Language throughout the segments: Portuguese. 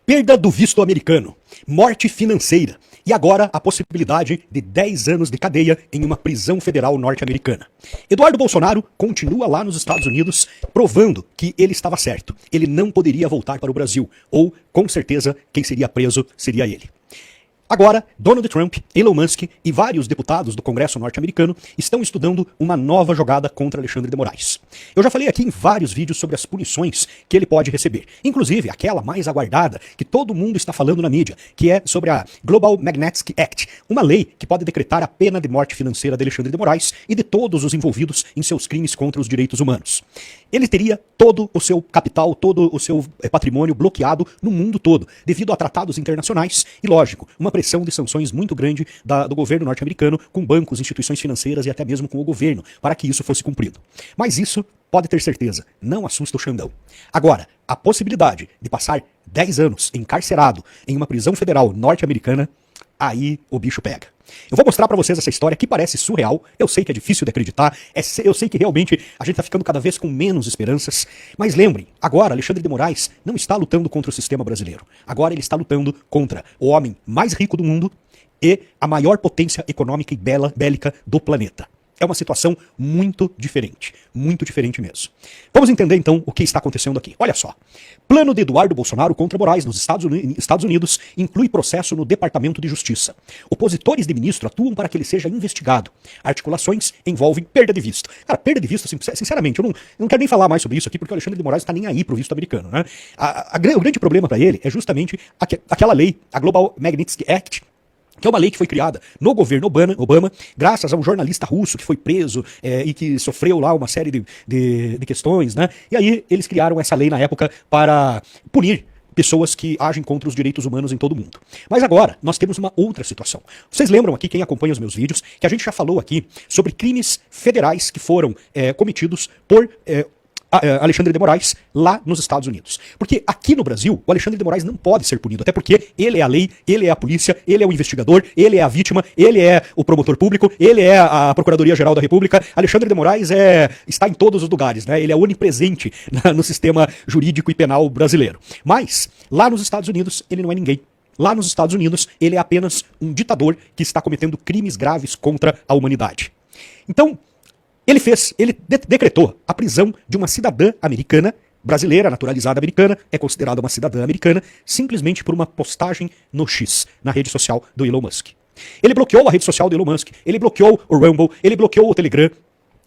Perda do visto americano, morte financeira e agora a possibilidade de 10 anos de cadeia em uma prisão federal norte-americana. Eduardo Bolsonaro continua lá nos Estados Unidos provando que ele estava certo. Ele não poderia voltar para o Brasil, ou com certeza quem seria preso seria ele. Agora, Donald Trump, Elon Musk e vários deputados do Congresso norte-americano estão estudando uma nova jogada contra Alexandre de Moraes. Eu já falei aqui em vários vídeos sobre as punições que ele pode receber. Inclusive, aquela mais aguardada que todo mundo está falando na mídia, que é sobre a Global Magnitsky Act, uma lei que pode decretar a pena de morte financeira de Alexandre de Moraes e de todos os envolvidos em seus crimes contra os direitos humanos. Ele teria todo o seu capital, todo o seu patrimônio bloqueado no mundo todo, devido a tratados internacionais e, lógico, uma pressão de sanções muito grande do governo norte-americano com bancos, instituições financeiras e até mesmo com o governo, para que isso fosse cumprido. Mas isso, pode ter certeza, não assusta o Xandão. Agora, a possibilidade de passar 10 anos encarcerado em uma prisão federal norte-americana, aí o bicho pega. Eu vou mostrar pra vocês essa história que parece surreal, eu sei que é difícil de acreditar, eu sei que realmente a gente tá ficando cada vez com menos esperanças, mas lembrem, agora Alexandre de Moraes não está lutando contra o sistema brasileiro, agora ele está lutando contra o homem mais rico do mundo e a maior potência econômica e bélica do planeta. É uma situação muito diferente mesmo. Vamos entender então o que está acontecendo aqui. Olha só, plano de Eduardo Bolsonaro contra Moraes nos Estados Unidos inclui processo no Departamento de Justiça. Opositores de ministro atuam para que ele seja investigado. Articulações envolvem perda de visto. Cara, perda de visto, sinceramente, eu não quero nem falar mais sobre isso aqui, porque o Alexandre de Moraes não está nem aí pro visto americano, né? O grande problema para ele é justamente aquela lei, a Global Magnitsky Act, que é uma lei que foi criada no governo Obama, graças a um jornalista russo que foi preso e que sofreu lá uma série de questões, né? E aí eles criaram essa lei na época para punir pessoas que agem contra os direitos humanos em todo o mundo. Mas agora nós temos uma outra situação. Vocês lembram aqui, quem acompanha os meus vídeos, que a gente já falou aqui sobre crimes federais que foram cometidos por Alexandre de Moraes lá nos Estados Unidos. Porque aqui no Brasil, o Alexandre de Moraes não pode ser punido, até porque ele é a lei, ele é a polícia, ele é o investigador, ele é a vítima, ele é o promotor público, ele é a Procuradoria-Geral da República. Alexandre de Moraes está em todos os lugares, né? Ele é onipresente no sistema jurídico e penal brasileiro. Mas, lá nos Estados Unidos, ele não é ninguém. Lá nos Estados Unidos, ele é apenas um ditador que está cometendo crimes graves contra a humanidade. Então, ele decretou a prisão de uma cidadã americana, brasileira, naturalizada americana, é considerada uma cidadã americana, simplesmente por uma postagem no X, na rede social do Elon Musk. Ele bloqueou a rede social do Elon Musk, ele bloqueou o Rumble, ele bloqueou o Telegram,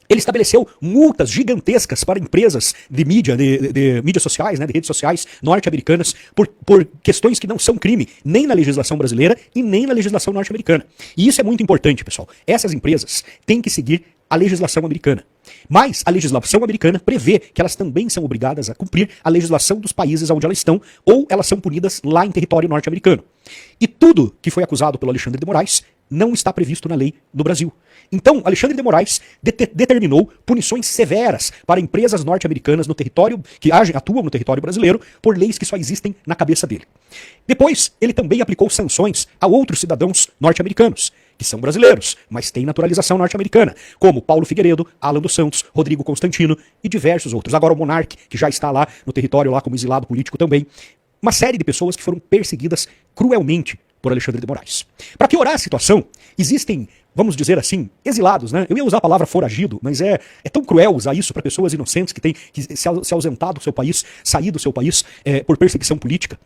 ele estabeleceu multas gigantescas para empresas de mídia, de mídias sociais, né, de redes sociais norte-americanas, por questões que não são crime, nem na legislação brasileira e nem na legislação norte-americana. E isso é muito importante, pessoal. Essas empresas têm que seguir a legislação americana. Mas a legislação americana prevê que elas também são obrigadas a cumprir a legislação dos países onde elas estão, ou elas são punidas lá em território norte-americano. E tudo que foi acusado pelo Alexandre de Moraes não está previsto na lei do Brasil. Então, Alexandre de Moraes determinou punições severas para empresas norte-americanas no território, que atuam no território brasileiro, por leis que só existem na cabeça dele. Depois, ele também aplicou sanções a outros cidadãos norte-americanos, que são brasileiros, mas têm naturalização norte-americana, como Paulo Figueiredo, Alan dos Santos, Rodrigo Constantino e diversos outros. Agora o Monark, que já está lá no território lá como exilado político também. Uma série de pessoas que foram perseguidas cruelmente por Alexandre de Moraes. Para piorar a situação, existem, vamos dizer assim, exilados, né? Eu ia usar a palavra foragido, mas é tão cruel usar isso para pessoas inocentes que têm que se ausentar do seu país, sair do seu país por perseguição política.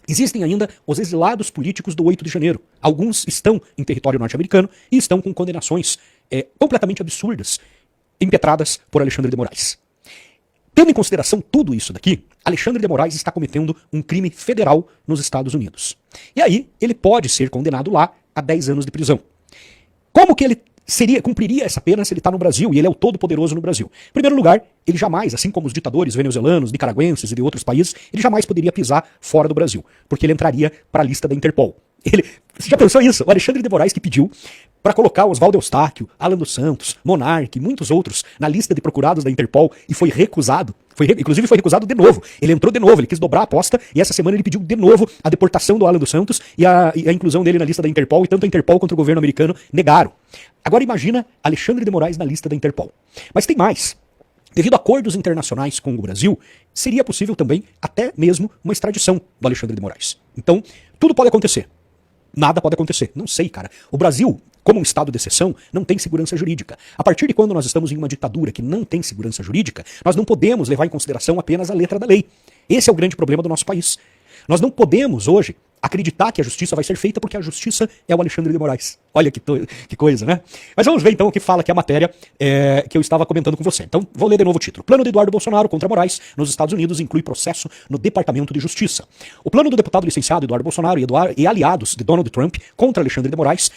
Existem ainda os exilados políticos do 8 de janeiro. Alguns estão em território norte-americano e estão com condenações completamente absurdas, impetradas por Alexandre de Moraes. Tendo em consideração tudo isso daqui, Alexandre de Moraes está cometendo um crime federal nos Estados Unidos. E aí, ele pode ser condenado lá a 10 anos de prisão. Como que ele cumpriria essa pena se ele está no Brasil e ele é o todo-poderoso no Brasil? Em primeiro lugar, ele jamais, assim como os ditadores venezuelanos, nicaragüenses e de outros países, ele jamais poderia pisar fora do Brasil, porque ele entraria para a lista da Interpol. Você já pensou isso? O Alexandre de Moraes que pediu para colocar Oswaldo Eustáquio, Alan dos Santos, Monark e muitos outros na lista de procurados da Interpol e foi recusado. Inclusive foi recusado de novo. Ele entrou de novo, ele quis dobrar a aposta e essa semana ele pediu de novo a deportação do Alan dos Santos e a inclusão dele na lista da Interpol, e tanto a Interpol quanto o governo americano negaram. Agora imagina Alexandre de Moraes na lista da Interpol. Mas tem mais. Devido a acordos internacionais com o Brasil, seria possível também até mesmo uma extradição do Alexandre de Moraes. Então, tudo pode acontecer. Nada pode acontecer. Não sei, cara. O Brasil, como um estado de exceção, não tem segurança jurídica. A partir de quando nós estamos em uma ditadura que não tem segurança jurídica, nós não podemos levar em consideração apenas a letra da lei. Esse é o grande problema do nosso país. Nós não podemos hoje acreditar que a justiça vai ser feita porque a justiça é o Alexandre de Moraes. Olha que coisa, né? Mas vamos ver então o que fala aqui a matéria que eu estava comentando com você. Então, vou ler de novo o título. Plano de Eduardo Bolsonaro contra Moraes nos Estados Unidos inclui processo no Departamento de Justiça. O plano do deputado licenciado Eduardo Bolsonaro e aliados de Donald Trump contra Alexandre de Moraes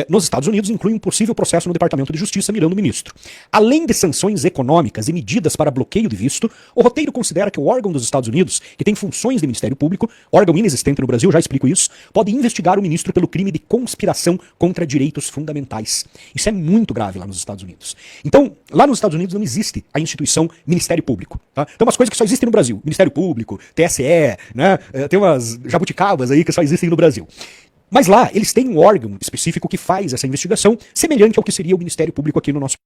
nos Estados Unidos inclui um possível processo no Departamento de Justiça mirando o ministro. Além de sanções econômicas e medidas para bloqueio de visto, o roteiro considera que o órgão dos Estados Unidos, que tem funções de Ministério Público, órgão inexistente no Brasil, já explico isso, pode investigar o ministro pelo crime de conspiração contra direitos fundamentais. Isso é muito grave lá nos Estados Unidos. Então, lá nos Estados Unidos não existe a instituição Ministério Público. Tá? Tem umas coisas que só existem no Brasil. Ministério Público, TSE, né? Tem umas jabuticabas aí que só existem no Brasil. Mas lá, eles têm um órgão específico que faz essa investigação, semelhante ao que seria o Ministério Público aqui no nosso